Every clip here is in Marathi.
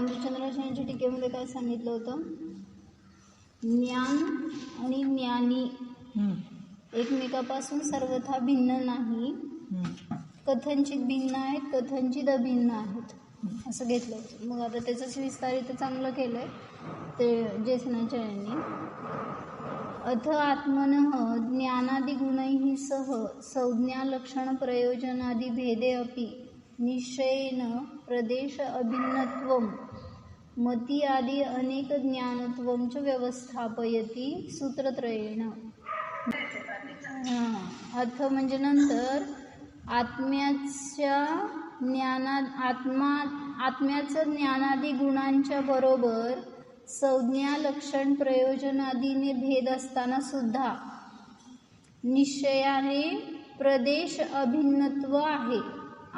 रामचंद्राच्या यांच्या टीकेमध्ये काय सांगितलं होतं? ज्ञान आणि ज्ञानी एकमेकापासून सर्वथा भिन्न नाही, कथनचित भिन्न आहेत, कथनचित अभिन्न आहेत, असं घेतलं होतं. मग आता त्याचंच विस्तार इथं चांगलं केलं आहे ते जेसनाच्या यांनी. अथ आत्मनः ज्ञानादिगुणैः सह संज्ञालक्षणप्रयोजनादि भेदे अपि निश्चयेन प्रदेश अभिन्नत्वं मती आदि अनेक ज्ञानत्वं च व्यवस्थापयति सूत्रत्रयेण. अर्थ म्हणजे नंतर आत्म्याचं ज्ञानादी गुणांच्या बरोबर संज्ञा लक्षण प्रयोजनादीने भेद असताना सुद्धा निश्चयाने प्रदेश अभिन्नत्व आहे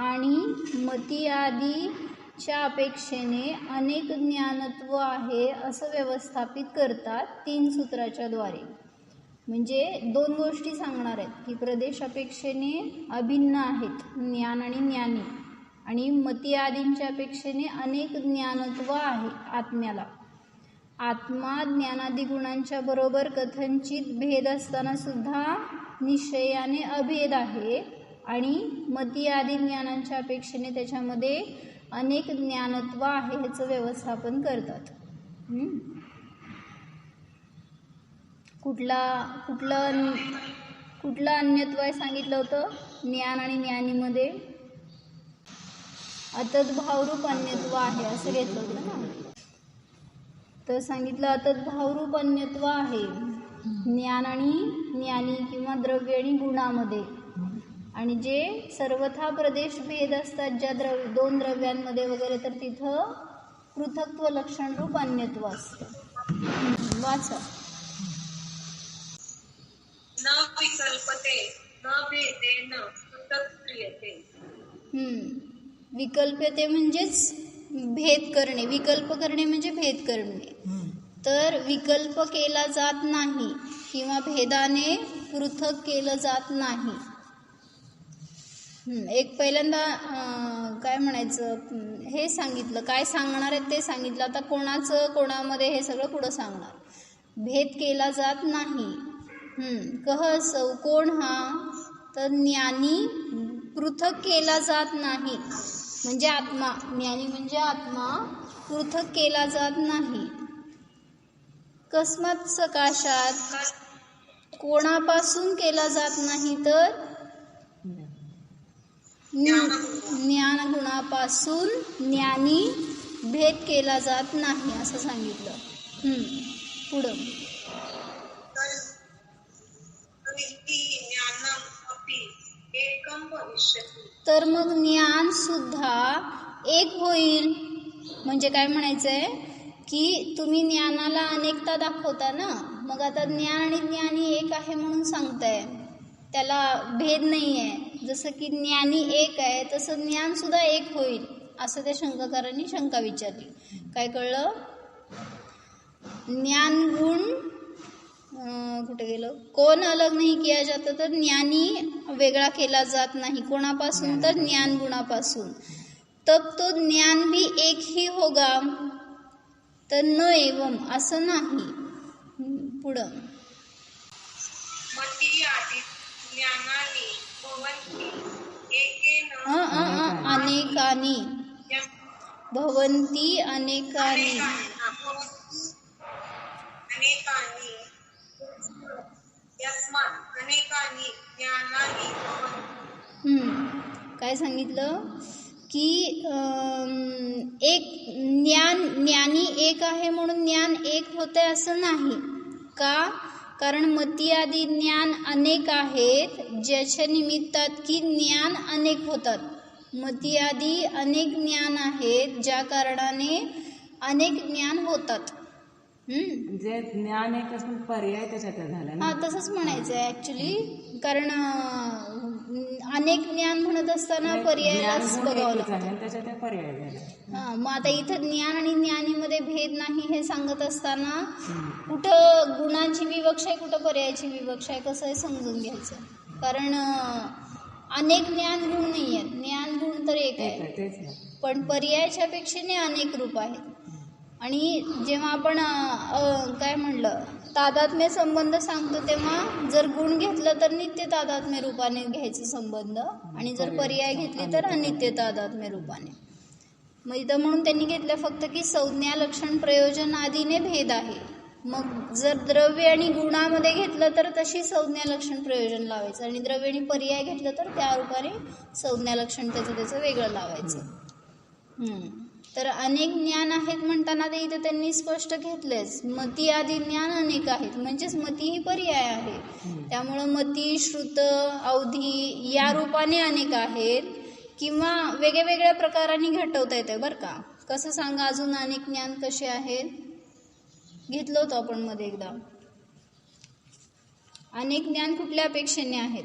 आणि मती आदीच्या अपेक्षेने अनेक ज्ञानत्व आहे असं व्यवस्थापित करतात 3 सूत्राच्या द्वारे. म्हणजे 2 गोष्टी सांगणार आहेत की प्रदेश अपेक्षेने अभिन्न आहेत ज्ञान आणि ज्ञानी, आणि मती आदींच्या अपेक्षेने अनेक ज्ञानत्व आहे आत्म्याला. आत्मा ज्ञानादी गुणांच्या बरोबर कथनचित भेद असताना सुद्धा निश्चयाने अभेद आहे आणि मती आदी ज्ञानांच्या अपेक्षेने त्याच्यामध्ये अनेक ज्ञानत्व आहे ह्याचं व्यवस्थापन करतात. कुठलं अन्यत्व आहे सांगितलं होतं ज्ञान आणि ज्ञानीमध्ये? अतद्भावरूप अन्यत्व आहे असं घेतलं होतं ना. तर सांगितलं अतद्भावरूप अन्यत्व आहे ज्ञान आणि ज्ञानी किंवा द्रव्य आणि गुणामध्ये, आणि जे सर्वथा प्रदेश भेद असतात ज्या 2 द्रव्यांमध्ये वगैरे, तर तिथं पृथक्त्व लक्षणरूप अन्यत्व असतं. वाचा. न विकल्पते न भेदेन पृथक् क्रियते. विकल्पते म्हणजेच भेद करणे, विकल्प करणे म्हणजे भेद करणे. तर विकल्प केला जात नाही किंवा भेदाने पृथक केलं जात नाही. एक पहिल्यांदा काय म्हणायचं हे सांगितलं, काय सांगणार आहेत ते सांगितलं. आता कोणाचं कोणामध्ये हे सगळं पुढं सांगणार. भेद केला जात नाही. कह असौ कोण हा? तर ज्ञानी पृथक केला जात नाही म्हणजे आत्मा, ज्ञानी म्हणजे आत्मा पृथक केला जात नाही. कस्मात सकाशात कोणापासून केला जात नाही? तर ज्ञान गुणापासून ज्ञानी भेद केला जात नाही असं सांगितलं. पुढं तर मग ज्ञान सुद्धा एक होईल. म्हणजे काय म्हणायचंय की तुम्ही ज्ञानाला अनेकता दाखवता ना, मग आता ज्ञान आणि ज्ञानी एक आहे म्हणून सांगताय, त्याला भेद नाही आहे. जसं की ज्ञानी एक आहे तसं ज्ञान सुद्धा एक होईल असं त्या शंकाकारांनी शंका विचारली. काय कळलं? ज्ञान गुण कुठे गेलं? कोण अलग नाही किया जाता, तर ज्ञानी वेगळा केला जात नाही. कोणापासून? तर ज्ञान गुणापासून. तब तो ज्ञान भी एक ही होगा, तर न एवं असं नाही. पुढं अनेकानी भवन्ति अनेकानी. काय सांगितलं की एक ज्ञानी एक आहे म्हणून ज्ञान एक होते असं नाही. का? कारण मती आदी ज्ञान अनेक आहेत ज्याच्या निमित्तात की ज्ञान अनेक होतात. मती आदी अनेक ज्ञान आहेत ज्या कारणाने अनेक ज्ञान होतात. जे ज्ञान एक असून पर्याय त्याच्यात झाला ना. तसंच म्हणायचं आहे ऍक्च्युली. कारण अनेक ज्ञान म्हणत असताना पर्यायालाच बघावं लागतं. त्याच्यात पर्याय झाला. मग आता इथं ज्ञान आणि ज्ञानीमध्ये भेद नाही हे सांगत असताना कुठं गुणांची विवक्षा आहे, कुठं पर्यायाची विवक्षा आहे, कसं आहे समजून घ्यायचं. कारण अनेक ज्ञान गुण नाही आहेत, ज्ञान गुण तर एक आहे. पण पर्यायाच्या अपेक्षेने अनेक रूप आहेत. आणि जेव्हा आपण काय म्हणलं तादात्म्य संबंध सांगतो तेव्हा जर गुण घेतलं तर नित्य तादात्म्य रूपाने घ्यायचं संबंध आणि जर पर्याय घेतले तर अनित्य तादात्म्य रूपाने. मग इथं म्हणून त्यांनी घेतलं फक्त की संज्ञा लक्षण प्रयोजन आदीने भेद आहे. मग जर द्रव्य आणि गुणामध्ये घेतलं तर तशी संज्ञा लक्षण प्रयोजन लावायचं आणि द्रव्य आणि पर्याय घेतलं तर त्या रूपाने संज्ञा लक्षण त्याचं वेगळं लावायचं. तर अनेक ज्ञान आहेत म्हणताना ते इथं त्यांनी स्पष्ट घेतलेच. मती आदी ज्ञान अनेक आहेत म्हणजेच मती ही पर्याय आहे. त्यामुळं मती श्रुत अवधी या रूपाने अनेक आहेत किंवा वेगवेगळ्या प्रकारांनी घटवता येते बरं का. कसं सांगा अजून अनेक ज्ञान कसे आहेत घेतलं होतं आपण मध्ये एकदा. अनेक ज्ञान कुठल्या अपेक्षेने आहेत?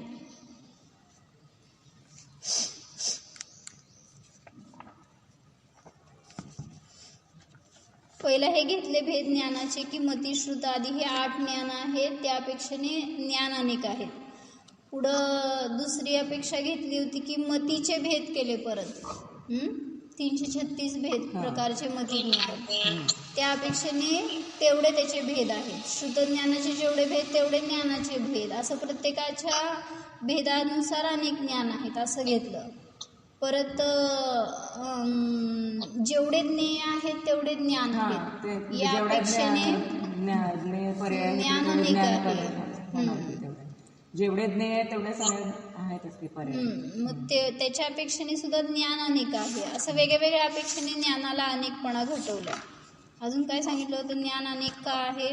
पहिला हे घेतले भेद ज्ञानाचे की मती श्रुत आदी हे 8 ज्ञान आहेत त्या अपेक्षेने ज्ञान अनेक आहेत. पुढं दुसरी अपेक्षा घेतली होती की मतीचे भेद केले परत 336 भेद प्रकारचे मती ज्ञान त्या अपेक्षेने तेवढे त्याचे भेद आहेत. श्रुतज्ञानाचे जेवढे भेद तेवढे ज्ञानाचे भेद असं प्रत्येकाच्या भेदानुसार अनेक ज्ञान आहेत असं घेतलं. परत जेवढे ज्ञेय आहेत तेवढे ज्ञान आहेत या अपेक्षेने ज्ञान अनेक आहे. जेवढे ज्ञेय तेवढे सगळे आहेतच ते पर्याय. मग ते त्याच्या अपेक्षेने सुद्धा ज्ञान अनेक आहे असं वेगवेगळ्या अपेक्षेने ज्ञानाला अनेकपणा घटवला. अजून काय सांगितलं होतं ज्ञान अनेक का आहे?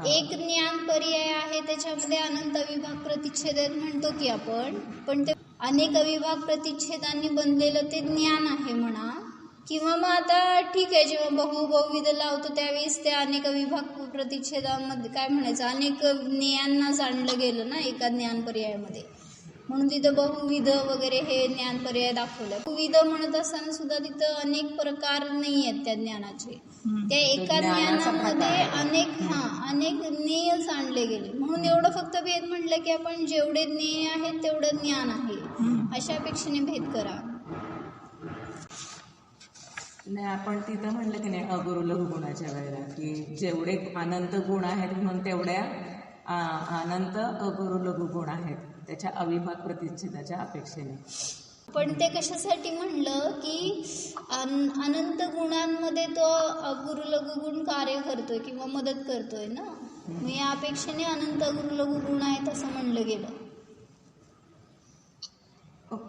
एक ज्ञान पर्याय आहे त्याच्यामध्ये अनंत अविभाग प्रतिच्छेद आहेत म्हणतो की आपण, पण ते अनेक अविभाग प्रतिच्छेदांनी बनलेलं ते ज्ञान आहे म्हणा. किंवा मग आता ठीक आहे जेव्हा बहुविध लावतो त्यावेळेस त्या अनेक अविभाग प्रतिच्छेदामध्ये काय म्हणायचं अनेक ज्ञानांना जाणलं गेलं ना एका ज्ञान पर्यायामध्ये म्हणून तिथं बहुविध वगैरे हे ज्ञान पर्याय दाखवलं. बहुविध म्हणत असताना सुद्धा तिथं अनेक प्रकार नाही आहेत त्या ज्ञानाचे. त्या एका ज्ञानामध्ये अनेक ज्ञेय जाणले गेले म्हणून एवढं फक्त भेद म्हटलं की आपण जेवढे ज्ञेय आहेत तेवढं ज्ञान आहे अशा अपेक्षेने भेद करा. नाही आपण तिथं म्हणलं की नाही अगुरु लघु गुणाच्या वेळेला की जेवढे अनंत गुण आहेत म्हणून तेवढ्या अनंत अगुरु लघु गुण आहेत त्याच्या अविभाग प्रतिच्छेदाच्या अपेक्षेने. पण ते कशासाठी म्हणलं की अनंत गुणांमध्ये तो अगुरु लघु गुण कार्य करतोय किंवा मदत करतोय ना. मग या अपेक्षेने अनंत अगुरु लघु गुण आहेत असं म्हणलं गेलं.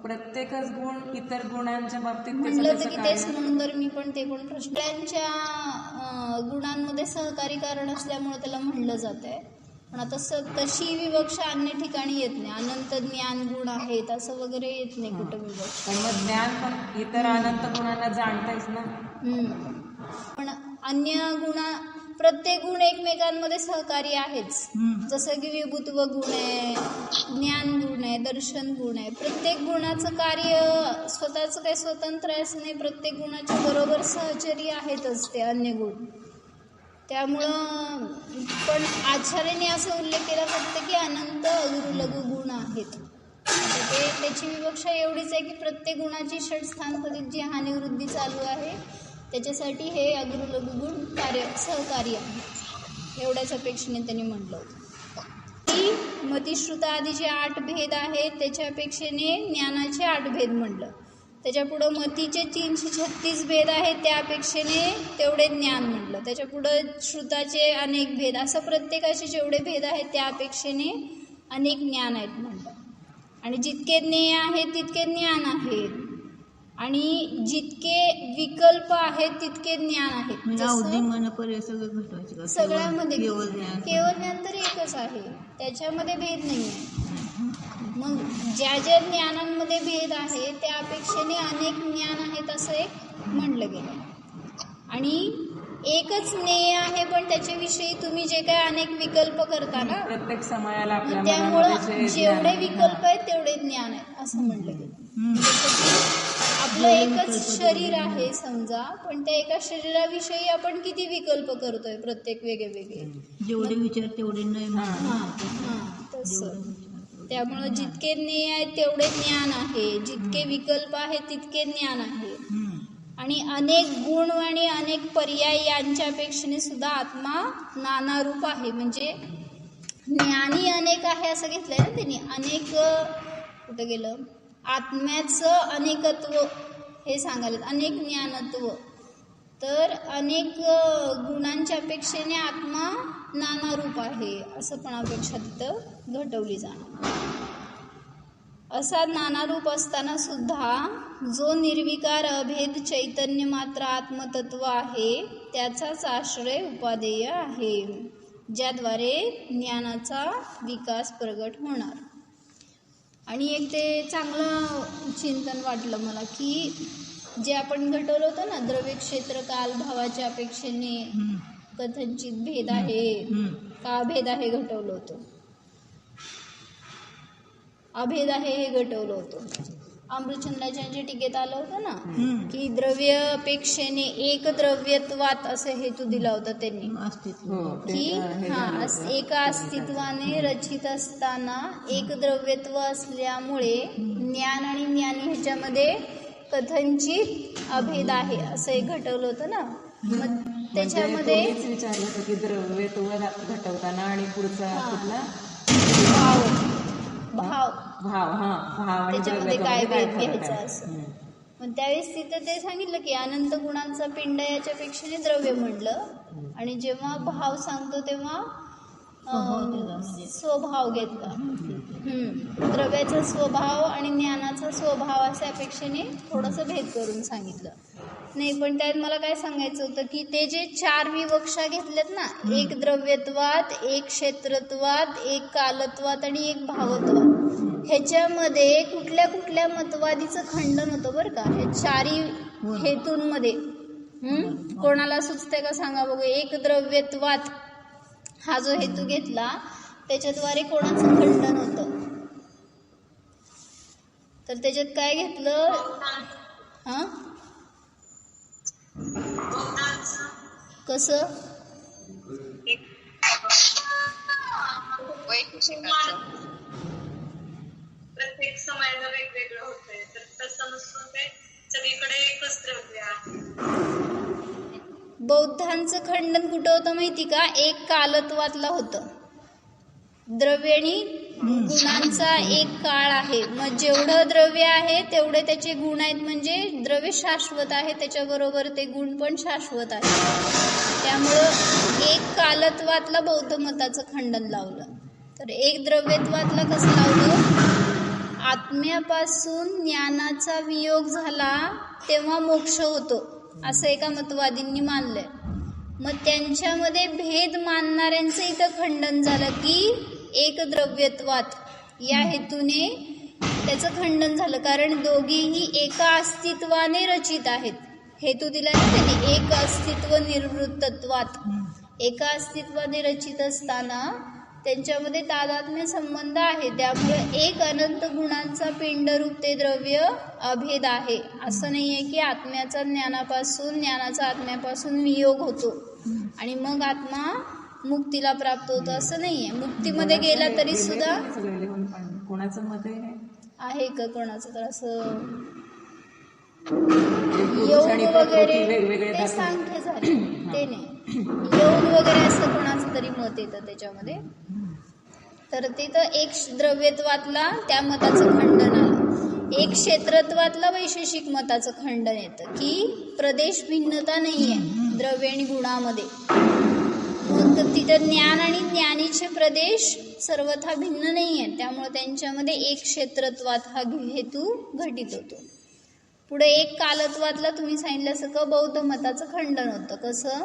प्रत्येकच गुण इतर गुणांच्या बाबतीत म्हणलं तर की तेच म्हणून तर मी पण ते पण प्रश्नांच्या गुणांमध्ये सहकारी कारण असल्यामुळे त्याला म्हणलं जात आहे. पण आता तशी विवक्षा अन्य ठिकाणी येत नाही. अनंत ज्ञान गुण आहेत असं वगैरे येत नाही कुठं विवक्षा. पण मग ज्ञान पण इतर अनंत गुणांना जाणतायच ना. पण अन्य गुणा प्रत्येक गुण एकमेकांमध्ये सहकारी आहेच. जसं की विभुत्व गुण आहे, ज्ञान गुण आहे, दर्शन गुण आहे. प्रत्येक गुणाचं कार्य स्वतःचं काही स्वतंत्र आहे असं नाही. प्रत्येक गुणाच्या बरोबर सहचरी आहेतच ते अन्य गुण. त्यामुळं पण आचार्याने असं उल्लेख केला फक्त की अनंत अगुरु लघु गुण आहेत. ते त्याची विवक्षा एवढीच आहे की प्रत्येक गुणाची षटस्थानपदी जी हानिवृद्धी चालू आहे त्याच्यासाठी हे अगुरु लघु गुण सहकारी आहे एवढ्याच अपेक्षेने त्यांनी म्हटलं होतं. की मतिश्रुत आदी जे 8 भेद आहेत त्याच्या अपेक्षेने ज्ञानाचे 8 भेद म्हणलं. त्याच्यापुढं मतीचे 336 भेद आहेत त्या अपेक्षेने तेवढे ज्ञान म्हटलं. त्याच्यापुढं श्रुताचे अनेक भेद असं प्रत्येकाचे जेवढे भेद आहेत त्या अपेक्षेने अनेक ज्ञान आहेत म्हटलं. आणि जितके ज्ञेय आहेत तितके ज्ञान आहेत आणि जितके विकल्प आहेत तितके ज्ञान आहेत. सगळ्यामध्ये केवळ ज्ञान तर एकच आहे त्याच्यामध्ये भेद नाही आहे. मग ज्या ज्या ज्ञानांमध्ये भेद आहे त्या अपेक्षेने अनेक ज्ञान आहेत असं एक म्हणलं गेलं. आणि एकच ज्ञेय आहे पण त्याच्याविषयी तुम्ही जे काय अनेक विकल्प करता ना प्रत्येक समयाला त्यामुळं जेवढे विकल्प आहेत तेवढे ज्ञान आहे असं म्हणलं गेलं. आपलं एकच शरीर आहे समजा पण त्या एका शरीराविषयी आपण किती विकल्प करतोय प्रत्येक वेगळे वेगळे जेवढे विचार तेवढे नाही. तसं त्यामुळं जितके ज्ञेय आहेत तेवढे ज्ञान आहे, जितके विकल्प आहेत तितके ज्ञान आहे. आणि अनेक गुण आणि अनेक पर्याय यांच्या अपेक्षेने सुद्धा आत्मा नाना रूप आहे. म्हणजे ज्ञानी अनेक आहे असं घेतलंय ना त्यांनी. अनेक कुठं गेलं, आत्म्याचं अनेकत्व हे सांगायला, अनेक ज्ञानत्व. तर अनेक गुणांच्या अपेक्षेने आत्मा नाना रूप आहे असं पण अपेक्षा तिथं घटवली जाणार. असा नाना रूप असताना सुद्धा जो निर्विकार अभेद चैतन्य मात्र आत्मतत्व आहे त्याचाच आश्रय उपादेय आहे, ज्याद्वारे ज्ञानाचा विकास प्रगट होणार. आणि एक ते चांगलं चिंतन वाटलं मला की जे आपण घटवलं होतं ना, द्रव्य क्षेत्र काल भावाच्या अपेक्षेने कथनचित भेद आहे का अभेद आहे घटवलं होतं. अभेद आहे हे घटवलं होतं. अमृतचंद्राच्या जे टीकेत आलं होतं ना की द्रव्य अपेक्षेने एक द्रव्यत्वात असे हेतू दिला होता त्यांनी की एका अस्तित्वाने रचित असताना एक द्रव्यत्व असल्यामुळे ज्ञान आणि ज्ञानी ह्याच्यामध्ये कथनचित अभेद आहे असं एक घटवलं होतं ना. मग त्याच्यामध्ये विचारलं होतं की द्रव्यत्व घटवताना आणि पुढचा कुठला भाव आणि त्याच्यामध्ये काय भेद घ्यायचा असं. मग त्यावेळेस तिथं ते सांगितलं की अनंत गुणांचा पिंड याच्या पेक्षेने द्रव्य म्हणलं. आणि जेव्हा भाव सांगतो तेव्हा स्वभाव घेतला. द्रव्याचा स्वभाव आणि ज्ञानाचा स्वभाव अशा अपेक्षेने थोडंसं भेद करून सांगितलं. नाही पण त्यात मला काय सांगायचं होतं की ते जे 4 विवक्षा घेतलेत ना, एक द्रव्यत्वात, एक क्षेत्रत्वात, एक कालत्वात आणि एक भावत्वात, ह्याच्यामध्ये कुठल्या कुठल्या मतवादीचं खंडन होतं बरं का ह्या 4 हेतूंमध्ये. कोणाला सुचतंय का सांगा बघू. एक द्रव्यत्वात हा जो हेतू घेतला त्याच्याद्वारे कोणाचं खंडन होतं. तर त्याच्यात काय घेतलं कसं प्रत्येक समाजाला वेगवेगळं होतंय. तर तसं नसतं, ते सगळीकडे एकच द्रव्य आहे. बौद्धांचं खंडन कुठं होतं माहिती का, एक कालत्वातला होतं. द्रव्य आणि गुणांचा एक काळ आहे. मग जेवढं द्रव्य आहे तेवढे त्याचे गुण आहेत. म्हणजे द्रव्य शाश्वत आहे, त्याच्याबरोबर ते गुण पण शाश्वत आहे. त्यामुळं एक कालत्वातला बौद्ध मताचं खंडन लावलं. तर एक द्रव्यत्वातला कसं लावलं, आत्म्यापासून ज्ञानाचा वियोग झाला तेव्हा मोक्ष होतो असं एका मतवादींनी मानलंय. मग त्यांच्यामध्ये भेद मानणाऱ्यांचं इथं खंडन झालं की एक द्रव्यत्वात या हेतूने त्याचं खंडन झालं. कारण दोघीही एका अस्तित्वाने रचित आहेत. हेतू दिला ना त्यांनी, एक अस्तित्व निर्वृत्तत्वात. एका अस्तित्वाने रचित असताना त्यांच्यामध्ये तादात्म्य संबंध आहे. त्यामुळे एक अनंत गुणांचा पिंडरूप ते द्रव्य अभेद आहे. असं नाही आहे की आत्म्याचा ज्ञानापासून, ज्ञानाचा आत्म्यापासून वियोग होतो आणि मग आत्मा मुक्तीला प्राप्त होतो असं नाही आहे. मुक्तीमध्ये गेला तरी सुद्धा कोणाचं मत आहे का कोणाचं तर असं यौन वगैरे ते सांख्य झाले ते नाही. यौन वगैरे असं कोणाचं तरी मत येतं त्याच्यामध्ये. तर तिथं एक द्रव्यत्वातला त्या मताचं खंडन आलं. एक क्षेत्रत्वातला वैशेषिक मताचं खंडन येतं की प्रदेश भिन्नता नाही आहे द्रव्य आणि गुणामध्ये. मग तिथं ज्ञान आणि ज्ञानीचे प्रदेश सर्वथा भिन्न नाही आहेत. त्यामुळे त्यांच्यामध्ये एक क्षेत्रत्वात हा हेतू घटित होतो. पुढे एक कालत्वातला तुम्ही सांगितलं असं का बौद्ध मताचं खंडन होतं. कसं,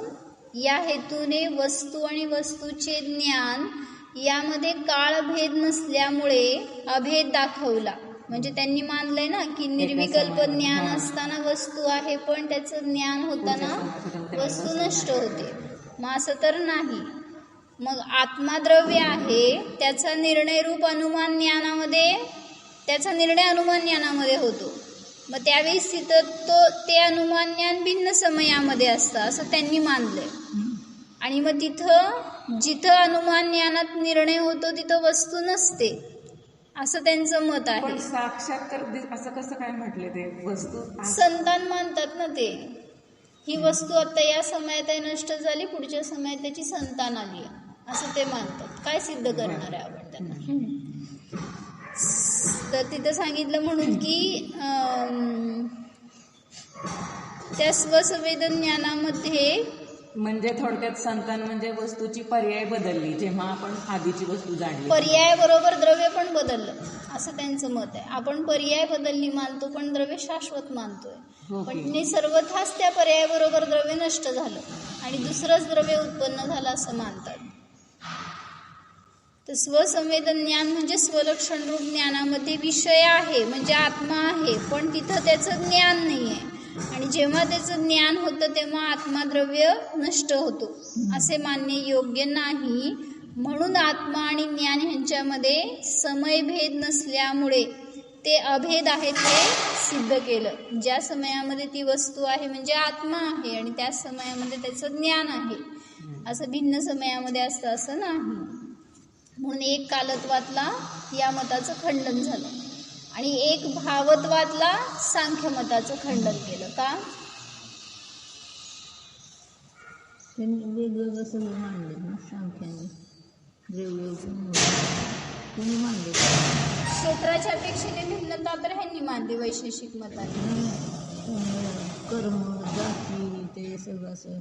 या हेतूने वस्तू आणि वस्तूचे ज्ञान यामध्ये काळभेद नसल्यामुळे अभेद दाखवला. म्हणजे त्यांनी मानलंय ना की निर्विकल्प ज्ञान असताना वस्तू आहे पण त्याचं ज्ञान होताना वस्तू नष्ट होते. मग असं तर नाही. मग आत्मा द्रव्य आहे, त्याचा निर्णय रूप अनुमान ज्ञानामध्ये, त्याचा निर्णय अनुमान ज्ञानामध्ये होतो. मग त्यावेळेस तिथं ते अनुमान ज्ञान भिन्न समयामध्ये असतं असं त्यांनी मानलंय. आणि मग तिथं जिथं अनुमान ज्ञानात निर्णय होतो तिथं वस्तू नसते असं त्यांचं मत आहे. पण साक्षात तर असं कसं काय म्हटले ते वस्तू संतान मानतात ना ते, ही वस्तू आता या समयात आहे नष्ट झाली, पुढच्या समयात त्याची संतान आली असं ते मानतात. काय सिद्ध करणार आहे आपण त्यांना? तर तिथं सांगितलं म्हणून की त्या स्वसंवेदन ज्ञानामध्ये म्हणजे थोडक्यात संतान म्हणजे वस्तूची पर्याय बदलली जेव्हा आपण आधीची वस्तू जाणली. पर्यायाबरोबर द्रव्य पण बदललं असं त्यांचं मत आहे. आपण पर्याय बदलली मानतो पण द्रव्य शाश्वत मानतोय. पण सर्वथाच त्या पर्यायाबरोबर द्रव्य नष्ट झालं आणि दुसरंच द्रव्य उत्पन्न झालं असं मानतात. तर स्वसंवेदन ज्ञान म्हणजे स्वलक्षण रूप ज्ञानामध्ये विषय आहे म्हणजे आत्मा आहे, पण तिथं त्याचं ज्ञान नाही आहे. आणि जेव्हा त्याचं ज्ञान होतं तेव्हा आत्माद्रव्य नष्ट होतो असे मानणे योग्य नाही. म्हणून आत्मा आणि ज्ञान ह्यांच्यामध्ये समयभेद नसल्यामुळे ते अभेद आहे ते सिद्ध केलं. ज्या समयामध्ये ती वस्तू आहे म्हणजे आत्मा आहे आणि त्याच समयामध्ये त्याचं ज्ञान आहे, असं भिन्न समयामध्ये असतं असं नाही. म्हणून एक कालत्वातला या मताचं खंडन झालं आणि एक भावत्वातला सांख्य मताचं खंडन केलं. का? त्यांनी वेगवेगळं सगळं मांडले ना सांख्याने, द्रव्य कोणी मांडले? क्षेत्राच्या अपेक्षेने भिन्नता तर ह्यांनी मानली वैशेषिक मताने. कर्म जाती ते सगळं असं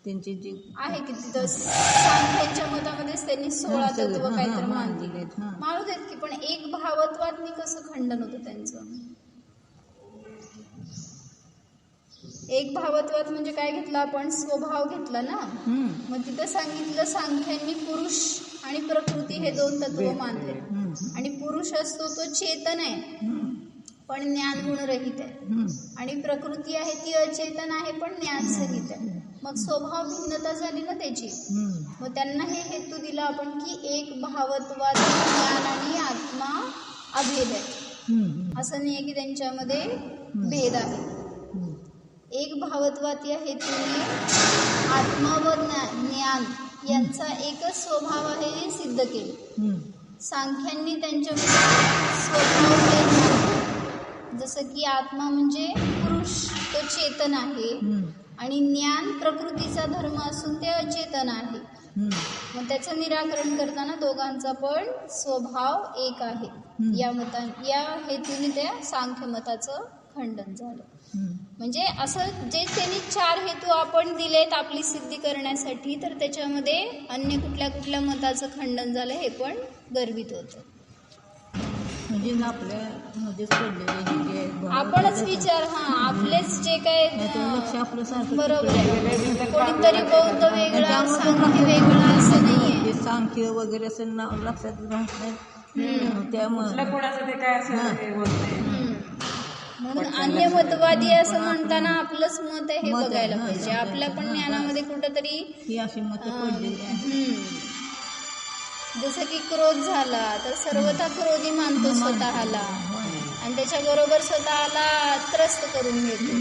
त्यांचे जे आहे की तिथं सांख्यांच्या मतामध्येच त्यांनी 16 तत्व काहीतरी मानली. मानू देत की, पण एक भावत्वातनी कसं खंडन होतं त्यांचं? एक भावत्वात म्हणजे काय घेतलं आपण? स्वभाव घेतला ना. मग तिथं सांगितलं सांख्यांनी पुरुष आणि प्रकृती हे 2 तत्व मानले आणि पुरुष असतो तो चेतन आहे पण ज्ञान गुणरहित आहे आणि प्रकृती आहे ती अचेतन आहे पण ज्ञान सहित आहे. मग स्वभाव भिन्नता झाली ना त्याची. मग त्यांना हे हेतू दिला आपण की एक भावत्वात ज्ञान आणि आत्मा अभेद आहे. असं नाही की त्यांच्यामध्ये भेद आहे. एक भावत्वात या हेतूने आत्मा व ज्ञान यांचा एकच स्वभाव आहे हे सिद्ध केले. सांख्यांनी त्यांच्यामध्ये स्वभाव भेद, जसं की आत्मा म्हणजे पुरुष तो चेतन आहे आणि ज्ञान प्रकृतीचा धर्म असून ते अचेतन आहे. मग त्याचं निराकरण करताना दोघांचा पण स्वभाव एक आहे. या हेतूने त्या सांख्य मताचं खंडन झालं. म्हणजे असं जे त्यांनी 4 हेतू आपण दिलेत आपली सिद्धी करण्यासाठी, तर त्याच्यामध्ये अन्य कुठल्या मताचं खंडन झालं हे पण गर्वित होतं. म्हणजे आपल्या मध्येच पडलेले आपणच विचार आपलेच जे काय आपलं सारखं बरोबर आहे. कोणीतरी बौद्ध वेगळा सांख्य वेगळा असं नाहीये. सांख्य वगैरे असं नाव लक्षात राहत नाही त्यामुळे कोणाचं ते काय असेल म्हणून अन्य मतवादी असं म्हणताना आपलंच मत आहे हे बघायला पाहिजे. आपल्या पण ज्ञानामध्ये कुठंतरी ही अशी मत पडलेली आहे. जसं की क्रोध झाला तर सर्वथा क्रोधी मानतो स्वतःला आणि त्याच्याबरोबर स्वतःला त्रस्त करून घेतो.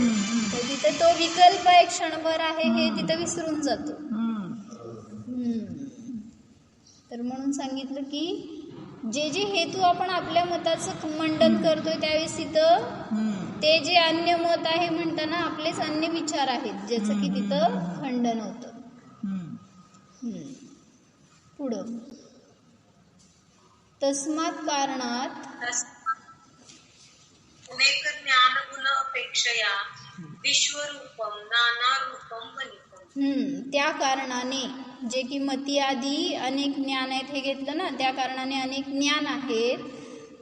तर तिथे तो विकल्प एक क्षणभर आहे हे तिथं विसरून जातो. तर म्हणून सांगितलं की जे हेतू आपण आपल्या मताचं मंडन करतोय त्यावेळेस तिथं ते जे अन्य मत आहे म्हणताना आपलेच अन्य विचार आहेत ज्याचं की तिथं खंडन होतं. पुढं तस्मात् कारणात अनेक ज्ञान गुण अपेक्षया विश्वरूपम नाना रूपम वनिकम. त्या कारणाने जे की मती आधी अनेक ज्ञान आहेत हे घेतलं ना, त्या कारणाने अनेक ज्ञान आहेत.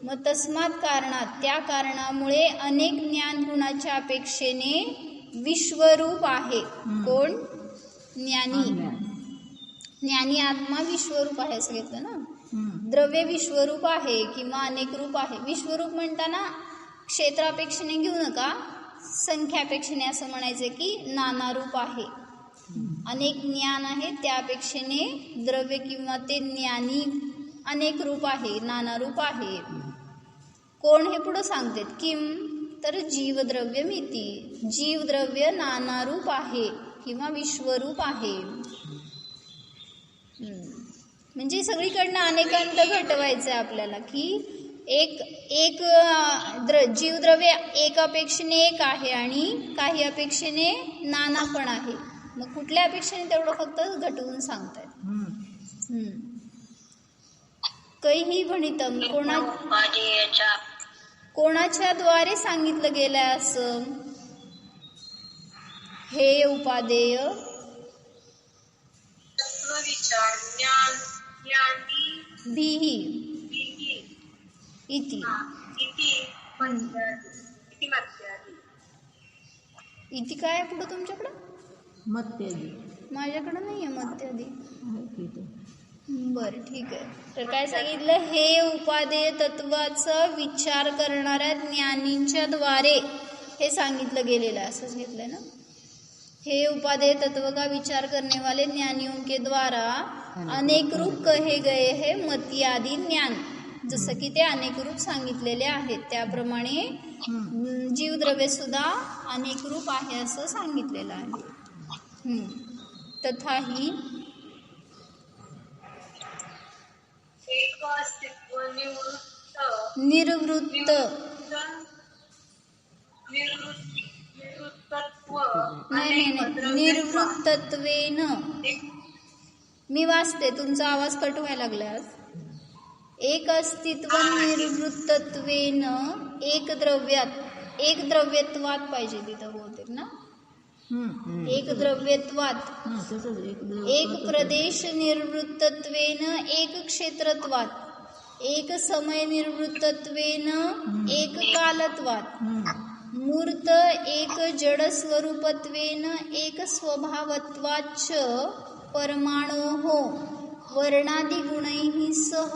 मग तस्मात् कारणात त्या कारणामुळे अनेक ज्ञान गुणाच्या अपेक्षेने विश्वरूप आहे. कोण? ज्ञानी आत्मा विश्वरूप आहे असं घेतलं ना. द्रव्य विश्वरूप आहे किंवा अनेक रूप आहे. विश्वरूप म्हणताना क्षेत्रापेक्षेने घेऊ नका, संख्यापेक्षेने असं म्हणायचं की नाना रूप आहे. अनेक ज्ञान आहे त्या अपेक्षेने द्रव्य किंवा ते ज्ञानी अनेक रूप आहे, नाना रूप आहे. कोण? हे पुढं सांगतात. किम तर जीवद्रव्य मिती, जीवद्रव्य नाना रूप आहे किंवा विश्वरूप आहे. म्हणजे सगळीकडनं अनेकांत घटवायचं आहे आपल्याला की एक एक जीवद्रव्य एक अपेक्षेने एक आहे आणि काही अपेक्षेने नाना पण आहे. मग कुठल्या अपेक्षेने तेवढं फक्त घटवून सांगतायत. कैही भणितम कोणाच्या द्वारे सांगितलं गेलंय असं. हे उपादेय तत्वविचार ज्ञान ज्ञानी भीही विधी इति. इति मत्यादी. इति काय आहे पुढं तुमच्याकडं? मत्यादी माझ्याकडं नाही आहे मत्यादी. आहे की ते. बरं ठीक आहे. तर काय सांगितलं, हे उपादेय तत्वाचा विचार करणाऱ्या ज्ञानींच्या द्वारे हे सांगितलं गेलेलं आहे असंच घेतलंय ना. हे उपादेय तत्व का विचार करने वाले ज्ञानियों के द्वारा अनेक रूप कहे गए है मती आदि ज्ञान. जसं की ते अनेक रूप सांगितलेले आहेत त्याप्रमाणे जीवद्रव्य सुद्धा अनेक रूप आहे असं सांगितलेलं आहे. तथाही एक अस्तित्व निवृत्त निर्वृत्त निवृत्तत्व नाही निर्वृत्तत्वेन. मी वाचते, तुमचा आवाज कट व्हायला लागला. एक अस्तित्व निर्वृत्तत्वेन एक द्रव्यात एक द्रव्यत्वात पाहिजे तिथं बहुतेक ना. एक द्रव्यत्वात एक प्रदेश निर्वृत्तत्वेन एक क्षेत्रत्वात एक समय निर्वृत्तत्वेन एक कालत्वात मूर्त एक जड स्वरूपत्वेन एक स्वभावत्वाच्च परमाणोः वर्णादिगुणैः सह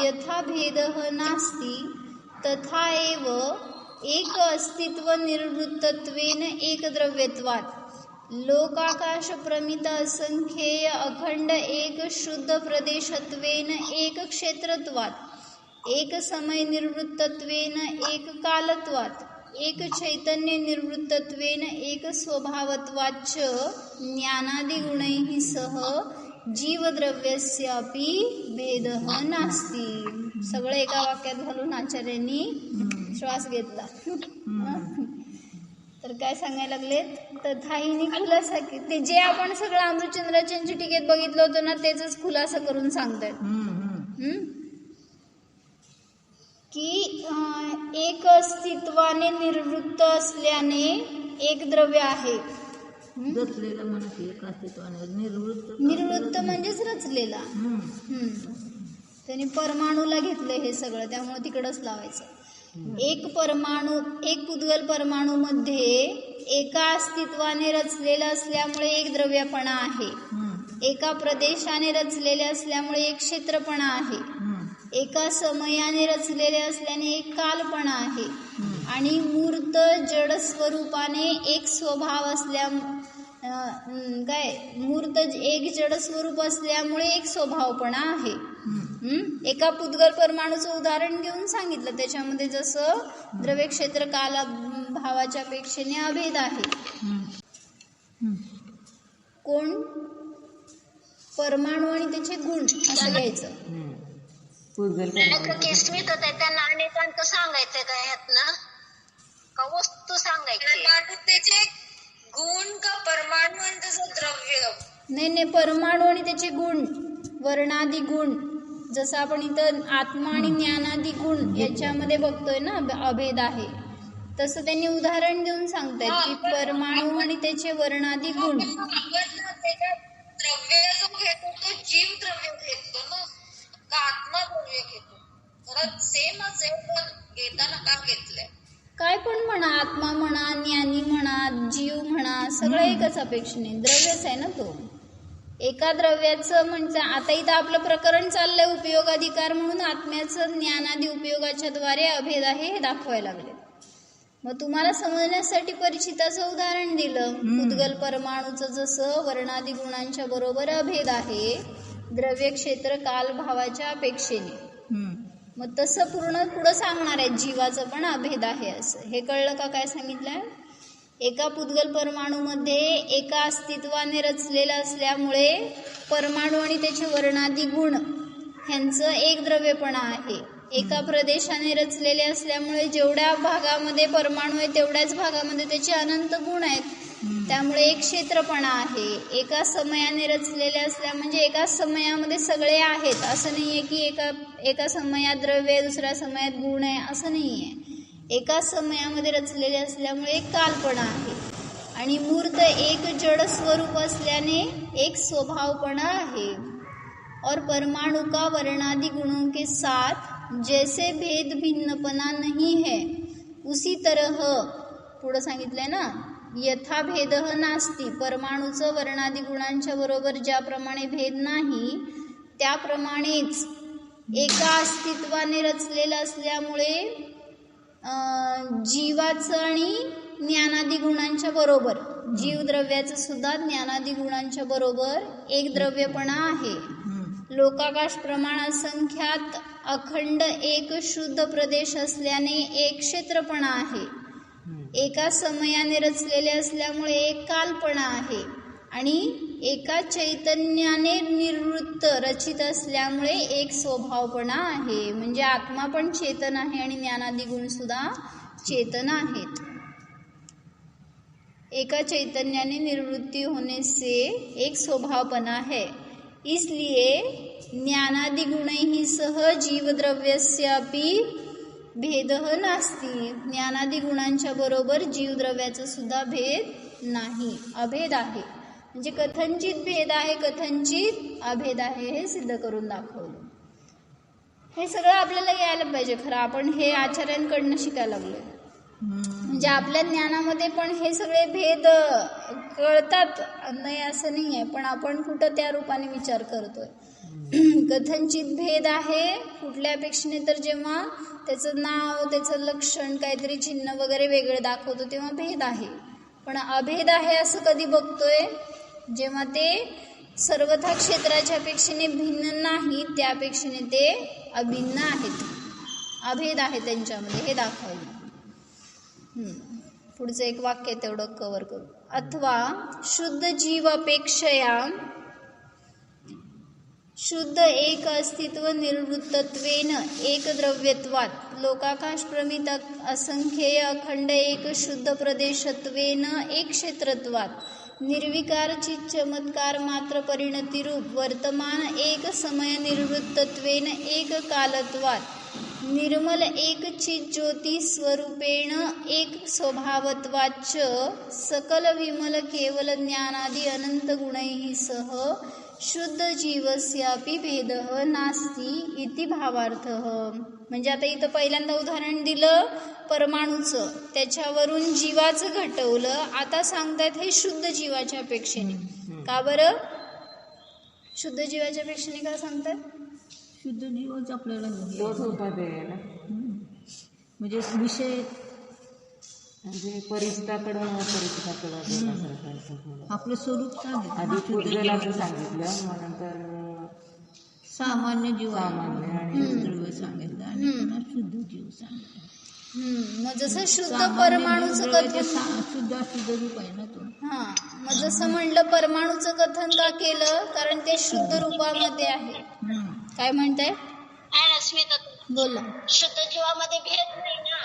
यथा भेदः नास्ति तथा एव एक अस्तित्व निर्वृत्तत्वेन एक द्रव्यत्वात् लोकाकाश प्रमित असंख्येय अखंड एक शुद्ध प्रदेशत्वेन एक क्षेत्रत्वात् एक समय निर्वृत्तत्वेन एक कालत्वात् एक चैतन्य निर्वृत्तत्वेन एक स्वभावत्वाच्च ज्ञानादिगुणैः सह जीवद्रव्यस्यापि भेदः नास्ति. सगळं एका वाक्यात घालून आचार्यांनी श्वास घेतला. तर काय सांगायला लागलेत, तथाहीने खुलासा की ते जे आपण सगळं अमृतचंद्राच्या टीकेत बघितलं होतं ना त्याचाच खुलासा करून सांगतायत की एक अस्तित्वाने निर्वृत्त असल्याने एक द्रव्य आहे. रचलेला म्हणा की एक अस्तित्वाने निर्वृत्त म्हणजेच रचलेला. त्यांनी परमाणूला घेतलंय हे सगळं, त्यामुळे तिकडच लावायचं. एक परमाणू एक पुद्गल परमाणू मध्ये एका अस्तित्वाने रचलेला असल्यामुळे एक द्रव्यपणा आहे. एका प्रदेशाने रचलेले असल्यामुळे एक क्षेत्रपणा आहे. एका समयाने रचलेले असल्याने एक कालपणा आहे. आणि मूर्त जड स्वरूपाने एक स्वभाव असल्या मूर्त एक जड स्वरूप असल्यामुळे एक स्वभावपणा आहे. एका पुद्गल परमाणूचं उदाहरण घेऊन सांगितलं, त्याच्यामध्ये जसं द्रव्य क्षेत्र काल भावाच्या अपेक्षेने अभेद आहे. कोण परमाणू आणि त्याचे गुण असं घ्यायचं. केसमीत होत त्यांना अनेकांत सांगायचं का ह्यात ना का वस्तू सांगायची. परमाणू त्याचे गुण का परमाणू आणि त्याचं द्रव्य. नाही परमाणू आणि त्याचे गुण वर्णादी गुण. जसं आपण इथं आत्मा आणि ज्ञानादी गुण याच्यामध्ये बघतोय ना अभेद आहे, तसं त्यांनी उदाहरण देऊन सांगतायत की परमाणू आणि त्याचे वर्णादी गुण. द्रव्य जो घेतो तो जीव द्रव्य घेतो ना का आत्मा द्रव्य घेतो. खरंच सेमच आहे, पण घेताना का घेतलंय. काय पण म्हणा, आत्मा म्हणा, ज्ञानी म्हणा, जीव म्हणा, सगळं एकच अपेक्षेने द्रव्यच आहे ना तो. एका द्रव्याचं म्हणजे आता इथं आपलं प्रकरण चाललंय उपयोगाधिकार म्हणून आत्म्याचं ज्ञानादी उपयोगाच्या द्वारे अभेद आहे हे दाखवायला लागले. मग तुम्हाला समजण्यासाठी परिचिताचं उदाहरण दिलं. पुद्गल परमाणूचं जसं वर्णादी गुणांच्या बरोबर अभेद आहे द्रव्य क्षेत्र काल भावाच्या अपेक्षेने, मग तसं पूर्ण पुढं सांगणार आहे जीवाचं पण अभेद आहे असं. हे कळलं का काय सांगितलंय. एका पुद्गल परमाणूमध्ये एका अस्तित्वाने रचलेलं असल्यामुळे परमाणू आणि त्याचे वर्णादी गुण ह्यांचं एक द्रव्यपणा आहे. एका प्रदेशाने रचलेले असल्यामुळे जेवढ्या भागामध्ये परमाणू आहे तेवढ्याच भागामध्ये त्याचे अनंत गुण आहेत. त्यामुळे एक क्षेत्रपणा आहे. एका समयाने रचलेले असल्या म्हणजे एका समयामध्ये सगळे आहेत असं नाही आहे की एका समयात द्रव्य आहे दुसऱ्या समयात गुण आहे असं नाही आहे. एका समयामध्ये रचलेले असल्यामुळे एक कालपणा आहे. आणि मूर्त एक जड स्वरूप असल्याने एक स्वभावपणा आहे. और परमाणु का वर्णादि गुणों के साथ जैसे भेद भिन्नपना नहीं है उसी तरह पुढं सांगितलंय ना यथा भेद नास्ती. परमाणूचं वर्णादि गुणांच्या बरोबर ज्याप्रमाणे भेद नाही त्याप्रमाणेच एका अस्तित्वाने रचलेलं असल्यामुळे जीवाचं आणि ज्ञानादी गुणांच्या बरोबर जीवद्रव्याचं सुद्धा ज्ञानादी गुणांच्या बरोबर एक द्रव्यपणा आहे. लोकाकाश प्रमाण असंख्यात अखंड एक शुद्ध प्रदेश असल्याने एक क्षेत्रपणा आहे. एका समयाने रचलेले असल्यामुळे एक कालपणा आहे. आणि एका चैतन्याने निर्वृत्त रचित असल्यामुळे एक स्वभावपणा आहे. म्हणजे आत्मा पण चेतन आहे आणि ज्ञानादी गुण सुद्धा चेतन आहेत. एका चैतन्याने निर्वृत्ति होने से एक स्वभावपना है. इसलिए ज्ञानादि गुणैः सह जीवद्रव्यस्यापि भेदः नास्ति. ज्ञानादि गुणांच्या बरोबर जीवद्रव्याचा सुद्धा भेद नाही, अभेद आहे. म्हणजे कथनचित भेद आहे, कथनचित अभेद आहे हे सिद्ध करून दाखवलं. हे सगळं आपल्याला यायला पाहिजे. खरं आपण हे आचार्यांकडनं शिकायला लागलोय. म्हणजे आपल्या ज्ञानामध्ये पण हे सगळे भेद कळतात नाही असं नाही आहे, पण आपण कुठं त्या रूपाने विचार करतोय. कथनचित भेद आहे कुठल्या अपेक्षेने तर जेव्हा त्याचं नाव त्याचं लक्षण काहीतरी चिन्ह वगैरे वेगळं दाखवतो तेव्हा भेद आहे. पण अभेद आहे असं कधी बघतोय जेव्हा ते सर्वथा क्षेत्राच्या अपेक्षेने भिन्न नाही त्या अपेक्षेने ते अभिन्न आहेत, अभेद आहे त्यांच्यामध्ये हे दाखवलं. पुढचं एक वाक्य तेवढं कव्हर करू. अथवा शुद्ध जीव अपेक्षया शुद्ध एक अस्तित्व निर्वृत्तत्वेन एक द्रव्यत्वात् लोकाकाश प्रमित असंख्येय अखंड एक शुद्ध प्रदेशत्वेन एक क्षेत्रत्वात् निर्विकार चित चमत्कार मात्र परिणतिरूप वर्तमान एक समय निर्वृत्तत्वेन एक कालत्वात् निर्मल एक चित ज्योति स्वरूपेण एक स्वभावत्वाच्च सकल विमल केवल ज्ञानादि अनंत गुणैः सह शुद्ध जीवस्यापि भेदः नास्ति इति भावार्थः. म्हणजे आता इथं पहिल्यांदा उदाहरण दिलं परमाणूचं, त्याच्यावरून जीवाचं घटवलं. आता सांगतात हे शुद्ध जीवाच्या अपेक्षेने. का बरं शुद्ध जीवाच्या अपेक्षेने का सांगतात? शुद्ध जीवच आपल्याला तोच होता ते ना, म्हणजे विषय म्हणजे परिस्थितीकडून आपलं स्वरूप सांगितलं. आधी पूर्वेलाचं सांगितलं, मग नंतर सामान्य जीव सामान्य आणि द्रव्य सांगितलं आणि पुन्हा शुद्ध जीव सांगितलं. मग जसं शुद्ध परमाणूचं कथन शुद्ध अशुद्ध रूप आहे ना तो. मग जसं म्हणलं परमाणूचं कथन का केलं कारण ते शुद्ध रूपामध्ये आहे. काय म्हणताय? स्मिता बोला. शुद्ध जीवामध्ये भेद नाही ना.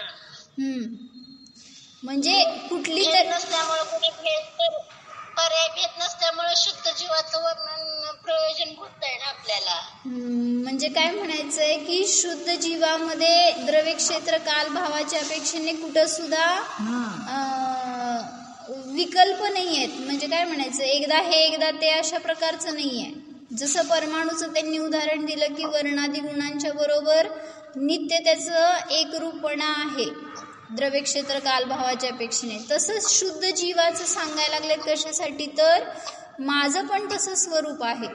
म्हणजे कुठली भेद तर नसल्यामुळे कोणी भेद पर्याय भेद नसल्यामुळे शुद्ध जीवाचं वर्णन प्रयोजनभूत आहे ना आपल्याला. म्हणजे काय म्हणायचंय की शुद्ध जीवामध्ये द्रव्य क्षेत्र काल भावाच्या अपेक्षेने कुठं सुद्धा विकल्प नाही आहेत. म्हणजे काय म्हणायचं एकदा हे एकदा ते अशा प्रकारचं नाही आहे. जसं परमाणूचं त्यांनी उदाहरण दिलं की वर्णादी गुणांच्या बरोबर नित्य त्याचं एकरूपपणा आहे द्रव्य क्षेत्र कालभावाच्या अपेक्षेने. तसंच शुद्ध जीवाचं सांगायला लागलेत कशासाठी तर माझं पण तसं स्वरूप आहे,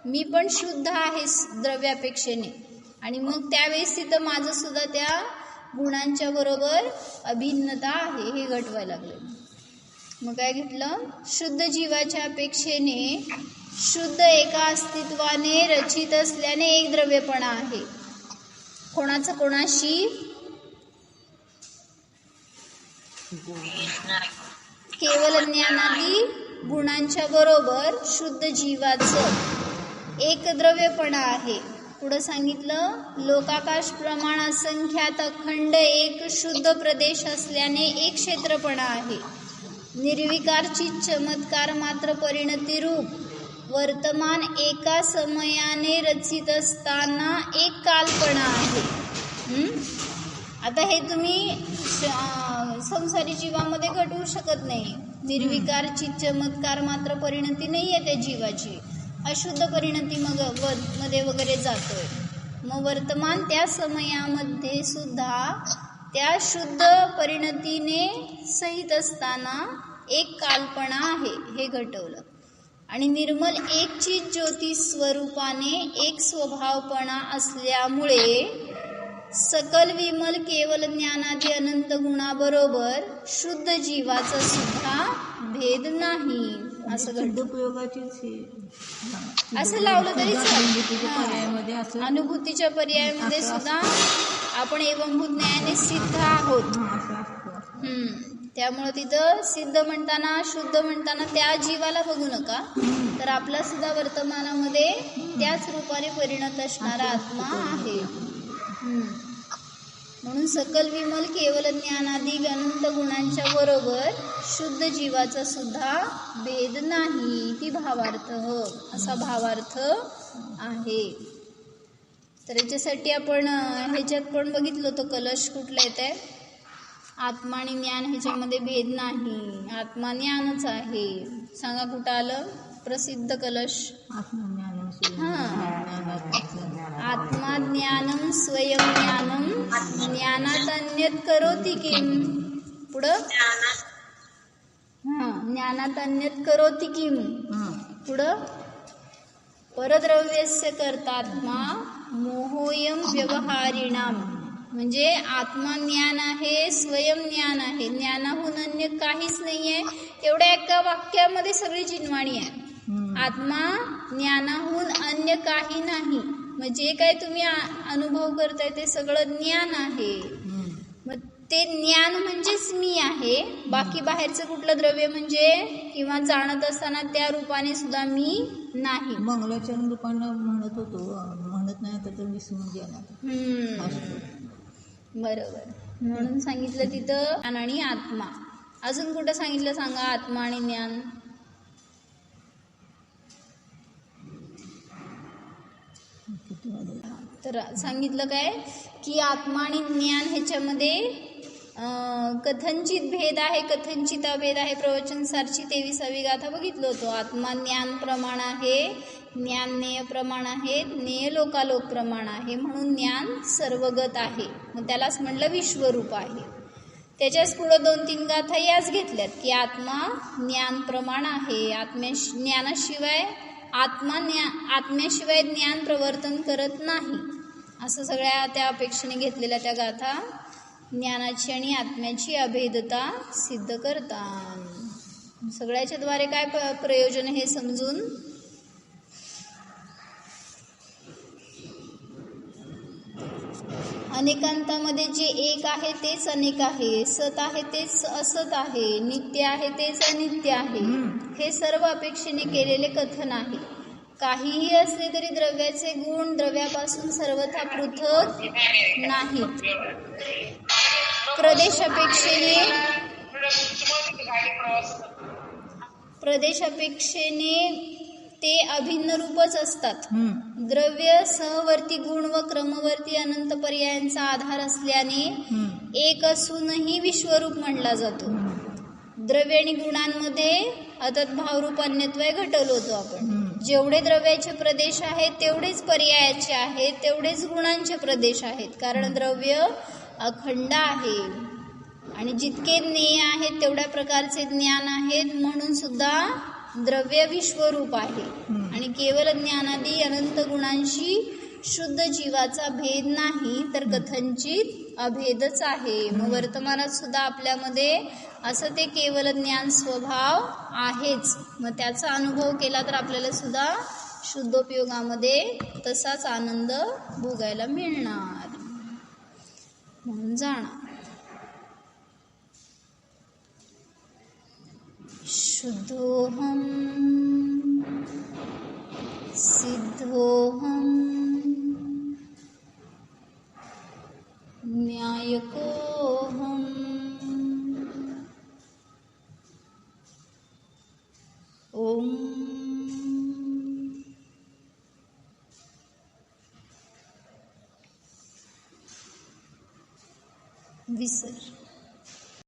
मी पण शुद्ध आहे द्रव्यापेक्षेने. आणि मग त्यावेळेस तिथं माझं सुद्धा त्या गुणांच्या बरोबर अभिन्नता आहे हे घटवायला लागले. मग काय घेतलं? शुद्ध जीवाच्या अपेक्षेने शुद्ध एका अस्तित्वाने रचित असल्याने एक द्रव्यपणा आहे. कोणाचं कोणाशी? केवल ज्ञानादी गुणांच्या बरोबर शुद्ध जीवाचं एक द्रव्यपणा आहे. पुढं सांगितलं लोकाकाश प्रमाण असंख्यात अखंड एक शुद्ध प्रदेश असल्याने एक क्षेत्रपणा आहे. निर्विकारची चमत्कार मात्र परिणती रूप वर्तमान एका समयाने रचित असताना एक काल्पना आहे. आता हे तुम्ही संसारी जीवामध्ये घडवू शकत नाही. निर्विकारची चमत्कार मात्र परिणती नाही आहे त्या जीवाची, अशुद्ध परिणती मध्ये वगैरे जातोय. मग वर्तमान त्या समयामध्ये सुद्धा त्या शुद्ध परिणतीने सहित असताना एक काल्पना आहे हे घटवलं. आणि निर्मल एकची ज्योती स्वरूपाने एक स्वभावपणा असल्यामुळे सकल विमल केवल ज्ञानादी अनंत गुणाबरोबर शुद्ध जीवाचा सुद्धा भेद नाही असं घडतं. असं लावलं तरी पर्यायामध्ये असं अनुभूतीच्या पर्यायामध्ये सुद्धा आपण एवंभूत न्यायाने सिद्ध आहोत. त्यामुळे तिथं सिद्ध म्हणताना शुद्ध म्हणताना त्या जीवाला बघू नका, तर आपला सुद्धा वर्तमानामध्ये त्याच रूपाने परिणत असणारा आत्मा आहे. म्हणून सकल विमल केवल ज्ञानादी अनंत गुणांच्या बरोबर शुद्ध जीवाचा सुद्धा भेद नाही. ती भावार्थ असा भावार्थ आहे. तर याच्यासाठी आपण ह्याच्यात पण बघितलं होतं कलश कुठला येत आहे. आत्मा आणि ज्ञान ह्याच्यामध्ये भेद नाही, आत्मा ज्ञानच आहे. सांगा कुठं आलं प्रसिद्ध कलश. आत्मा ज्ञानम स्वयं ज्ञानम ज्ञानात अन्यत करोति किम. पुढं ज्ञानात अन्यत करोति किम. पुढं परद्रव्यस्य कर्तात्मा मोहोयम व्यवहारिणाम. म्हणजे आत्मा ज्ञान आहे, स्वयं ज्ञान आहे, ज्ञानाहून अन्य काहीच नाही आहे. एवढ्या एका वाक्यामध्ये सगळी जिनवाणी आहे. आत्मा ज्ञानाहून अन्य काही नाही. मग जे काय तुम्ही अनुभव करताय ते सगळं ज्ञान आहे. मग ते ज्ञान म्हणजेच मी आहे. बाकी बाहेरचं कुठलं द्रव्य म्हणजे किंवा जाणत असताना त्या रूपाने सुद्धा मी नाही. मंगलाच्या रूपानं म्हणत होतो, म्हणत नाही तर विसरून गेला. बरोबर. म्हणून सांगितलं तिथं ज्ञान आणि आत्मा. अजून कुठं सांगितलं सांगा आत्मा आणि ज्ञान. तर सांगितलं काय की आत्मा आणि ज्ञान ह्याच्यामध्ये कथनचित भेद आहे, कथनचित अभेद आहे. प्रवचनसारची 23वी गाथा बघितलं होतो. आत्मा ज्ञान प्रमाण आहे, ज्ञान ज्ञेय प्रमाण आहे, ज्ञेय लोकालोक प्रमाण आहे. म्हणून ज्ञान सर्वगत आहे. मग त्यालाच म्हणलं विश्वरूप आहे. त्याच्याच पुढं 2-3 गाथा याच घेतल्यात की आत्मा ज्ञान प्रमाण आहे, ज्ञानाशिवाय आत्म्याशिवाय ज्ञान प्रवर्तन करत नाही. असं सगळ्या त्या अपेक्षेने घेतलेल्या त्या गाथा ज्ञानाची आणि आत्म्याची अभेदता सिद्ध करतात. सगळ्याच्या द्वारे काय प्रयोजन हे समजून अनेकांतामध्ये जे एक आहे तेच अनेक आहे, सत आहे तेच असत आहे, नित्य आहे तेच अनित्य आहे. हे सर्व अपेक्षेने केलेले कथन आहे. काहीही असले तरी द्रव्याचे गुण द्रव्यापासून सर्वथा पृथक नाहीत. प्रदेशापेक्षेने ते अभिन्न रूपच असतात. द्रव्य सहवर्ती गुण व क्रमवर्ती अनंत पर्यायांचा आधार असल्याने एक असूनही विश्वरूप म्हणला जातो. द्रव्य आणि गुणांमध्ये अतद्भावरूप अन्यत्वय घटवलं होतो आपण. जेवढे द्रव्याचे प्रदेश आहेत तेवढेच पर्यायाचे आहेत, तेवढेच गुणांचे प्रदेश आहेत. कारण द्रव्य अखंड आहे आणि जितके ज्ञेय आहेत तेवढ्या प्रकारचे ज्ञान आहेत. म्हणून सुद्धा द्रव्य विश्वरूप आहे. आणि केवळ ज्ञानादी अनंत गुणांशी शुद्ध जीवाचा भेद नाही, तर कथनचित अभेदच आहे. मग वर्तमानात सुद्धा आपल्यामध्ये असं ते केवळ ज्ञान स्वभाव आहेच. मग त्याचा अनुभव केला तर आपल्याला सुद्धा शुद्धोपयोगामध्ये तसाच आनंद भोगायला मिळणार. म्हणून जाणार शुद्धोहम सिद्धोहम विसर